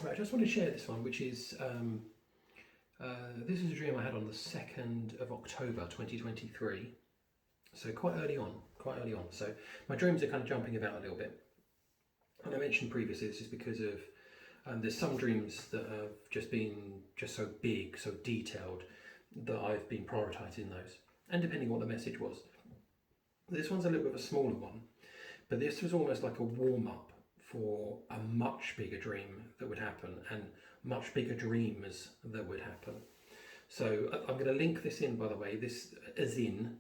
Right, I just want to share this one, which is this is a dream I had on the 2nd of October 2023. So quite early on, So my dreams are kind of jumping about a little bit. And I mentioned previously this is because of there's some dreams that have just been so big, so detailed, that I've been prioritising those. And depending on what the message was. This one's a little bit of a smaller one, but this was almost like a warm-up for a much bigger dream that would happen and much bigger dreams that would happen. So I'm going to link this in, by the way, this as in,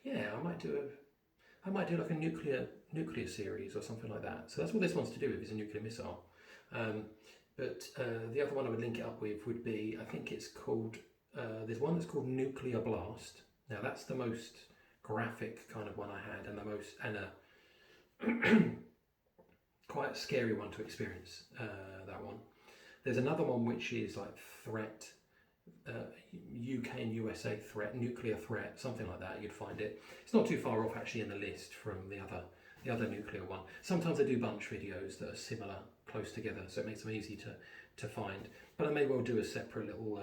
yeah, I might do like a nuclear series or something like that. So that's what this one's to do with, is a nuclear missile. But the other one I would link it up with would be, I think it's called, there's one that's called Nuclear Blast. Now that's the most graphic kind of one I had, and the most, and a quite a scary one to experience, that one. There's another one which is like threat, UK and USA threat, nuclear threat, something like that. You'd find it. It's not too far off actually in the list from the other nuclear one. Sometimes I do bunch videos that are similar, close together, so it makes them easy to find. But I may well do a separate little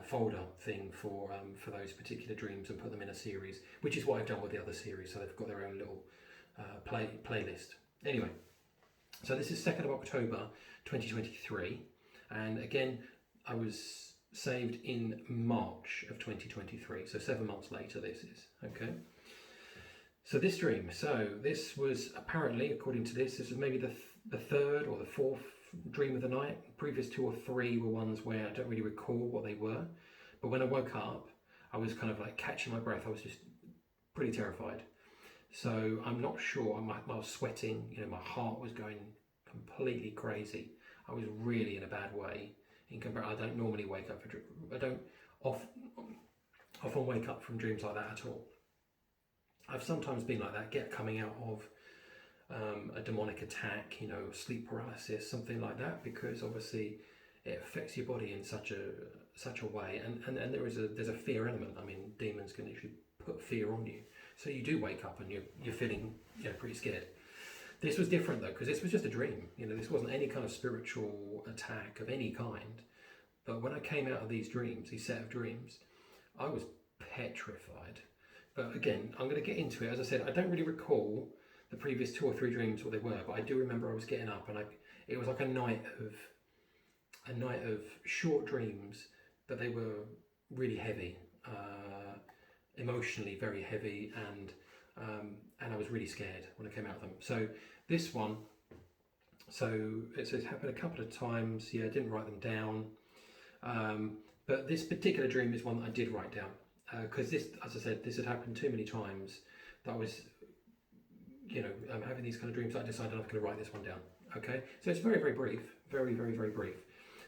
folder thing for those particular dreams and put them in a series, which is what I've done with the other series. So they've got their own little playlist. Anyway, so this is 2nd of October 2023, and again I was saved in March of 2023, so 7 months later this is, okay. So this dream, so this was apparently, according to this was maybe the third or the fourth dream of the night. Previous 2 or 3 were ones where I don't really recall what they were, but when I woke up I was kind of like catching my breath. I was just pretty terrified. So I'm not sure, I was sweating, you know, my heart was going completely crazy. I was really in a bad way. I don't normally wake up I don't often wake up from dreams like that at all. I've sometimes been like that, coming out of a demonic attack, you know, sleep paralysis, something like that, because obviously it affects your body in such a way, and there's a fear element. I mean, demons can actually put fear on you, so you do wake up and you're feeling, you know, pretty scared. This was different though, because this was just a dream. You know, this wasn't any kind of spiritual attack of any kind. But when I came out of these dreams, these set of dreams, I was petrified. But again, I'm going to get into it. As I said, I don't really recall the previous 2 or 3 dreams what they were, but I do remember I was getting up, and it was like a night of short dreams, but they were really heavy, emotionally very heavy, and I was really scared when I came out of them. So this one, so it's happened a couple of times. Yeah, I didn't write them down, but this particular dream is one that I did write down, because this, as I said, this had happened too many times that I was, you know, having these kind of dreams. I decided I'm going to write this one down. Okay, so it's very, very brief, very, very, very brief.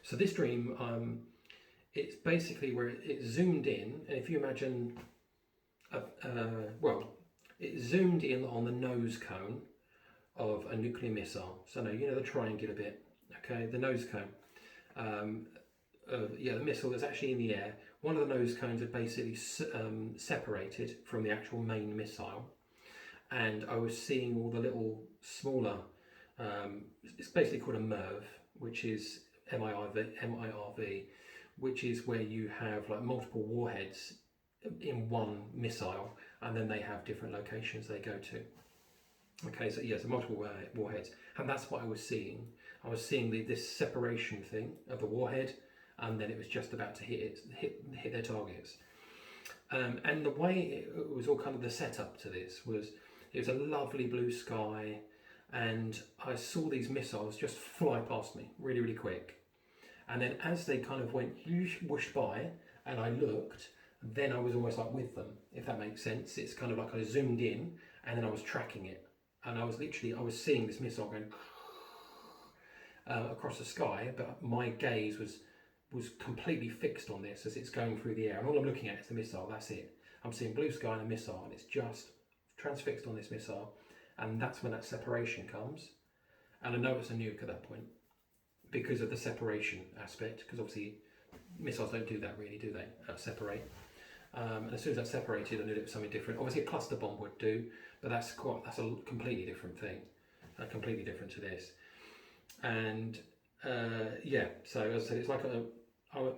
So this dream, it's basically where it zoomed in, and if you imagine, well, it zoomed in on the nose cone of a nuclear missile. So no, you know, the triangular bit, okay, the nose cone. Yeah, the missile that's actually in the air. One of the nose cones had basically separated from the actual main missile, and I was seeing all the little smaller, it's basically called a MIRV, which is MIRV, which is where you have like multiple warheads in one missile, and then they have different locations they go to. Okay, so yeah, so multiple warheads, and that's what I was seeing. I was seeing this separation thing of the warhead, and then it was just about to hit their targets. And the way it was all kind of the setup to this was, it was a lovely blue sky, and I saw these missiles just fly past me really, really quick. And then as they kind of went whooshed by, and I looked, then I was almost like with them, if that makes sense. It's kind of like I zoomed in, and then I was tracking it, and I was seeing this missile going across the sky, but my gaze was completely fixed on this as it's going through the air, and all I'm looking at is the missile. That's it. I'm seeing blue sky and a missile, and it's just transfixed on this missile, and that's when that separation comes. And I know it's a nuke at that point because of the separation aspect, because obviously missiles don't do that really, do they? Separate. And as soon as that's separated, I knew it was something different. Obviously a cluster bomb would do, but that's a completely different thing. completely different to this. And yeah, so as I said, it's like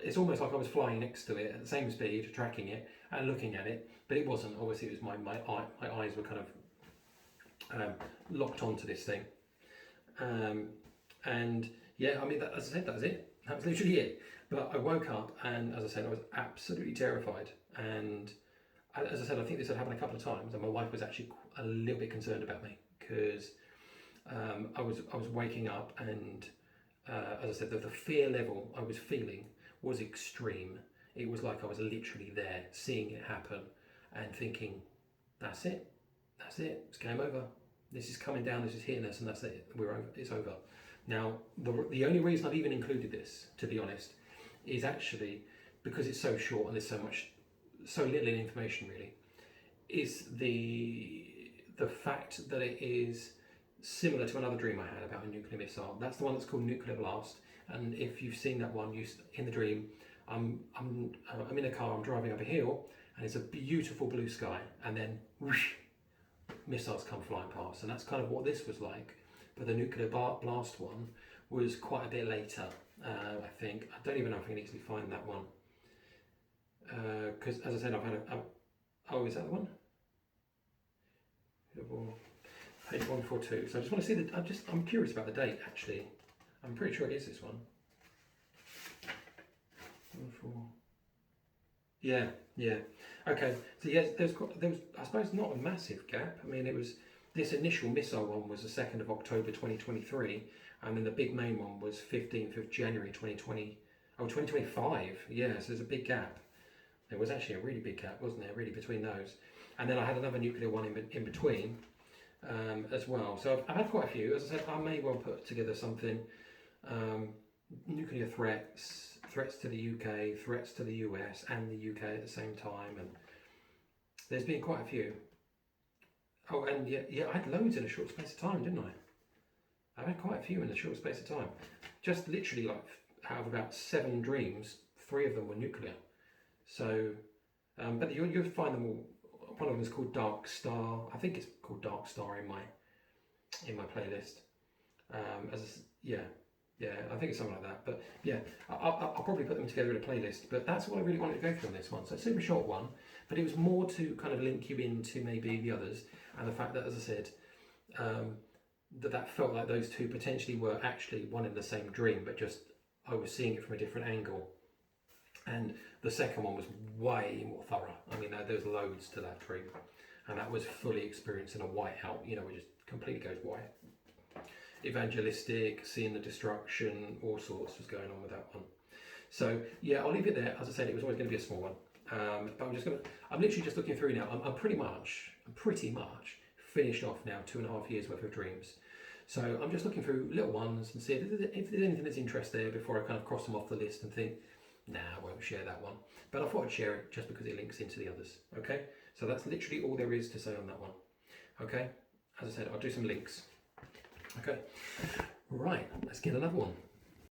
it's almost like I was flying next to it at the same speed, tracking it and looking at it, but it wasn't. Obviously, it was my eyes were kind of locked onto this thing. And yeah, I mean, as I said, that was it. That was literally it. But I woke up, and as I said, I was absolutely terrified. And as I said, I think this had happened a couple of times, and my wife was actually a little bit concerned about me because I was waking up, and as I said, the fear level I was feeling was extreme. It was like I was literally there, seeing it happen, and thinking, "That's it, it's game over. This is coming down. This is hitting us, and that's it. We're over. It's over." Now, the only reason I've even included this, to be honest, is actually because it's so short and there's so little information really, is the fact that it is similar to another dream I had about a nuclear missile. That's the one that's called Nuclear Blast. And if you've seen that one, in the dream, I'm in a car, I'm driving up a hill, and it's a beautiful blue sky, and then whoosh, missiles come flying past, and that's kind of what this was like. But the Nuclear Blast one was quite a bit later, I think. I don't even know if I can easily find that one. Because, as I said, I've had oh, is that the one? Page 142. So I just want to see I'm curious about the date, actually. I'm pretty sure it is this one. 1, 4. Yeah. Okay. So yes, there was, I suppose, not a massive gap. I mean, it was, this initial missile one was the 2nd of October 2023, and then the big main one was 15th of January 2025. Yeah, so there's a big gap. There was actually a really big gap, wasn't there, really, between those. And then I had another nuclear one in between as well. So I've had quite a few. As I said, I may well put together something. Nuclear threats to the UK, threats to the US and the UK at the same time. And there's been quite a few. Oh, and yeah, I had loads in a short space of time, didn't I? I had quite a few in a short space of time. Just literally, like, out of about 7 dreams, 3 of them were nuclear. So, but you'll find them all. One of them is called Dark Star. I think it's called Dark Star in my playlist. I think it's something like that. But yeah, I'll probably put them together in a playlist. But that's what I really wanted to go through on this one. So it's a super short one, but it was more to kind of link you into maybe the others, and the fact that, as I said, that felt like those two potentially were actually one in the same dream, but just I was seeing it from a different angle. And the second one was way more thorough. I mean, there was loads to that dream, and that was fully experiencing a whiteout. You know, it just completely goes white. Evangelistic, seeing the destruction, all sorts was going on with that one. So yeah, I'll leave it there. As I said, it was always going to be a small one, but I'm literally just looking through now. I'm pretty much finished off now 2.5 years worth of dreams. So I'm just looking through little ones and see if there's anything that's interest there before I kind of cross them off the list and think, nah, I won't share that one. But I thought I'd share it just because it links into the others. Okay, so that's literally all there is to say on that one. Okay, as I said, I'll do some links. Okay, right, let's get another one.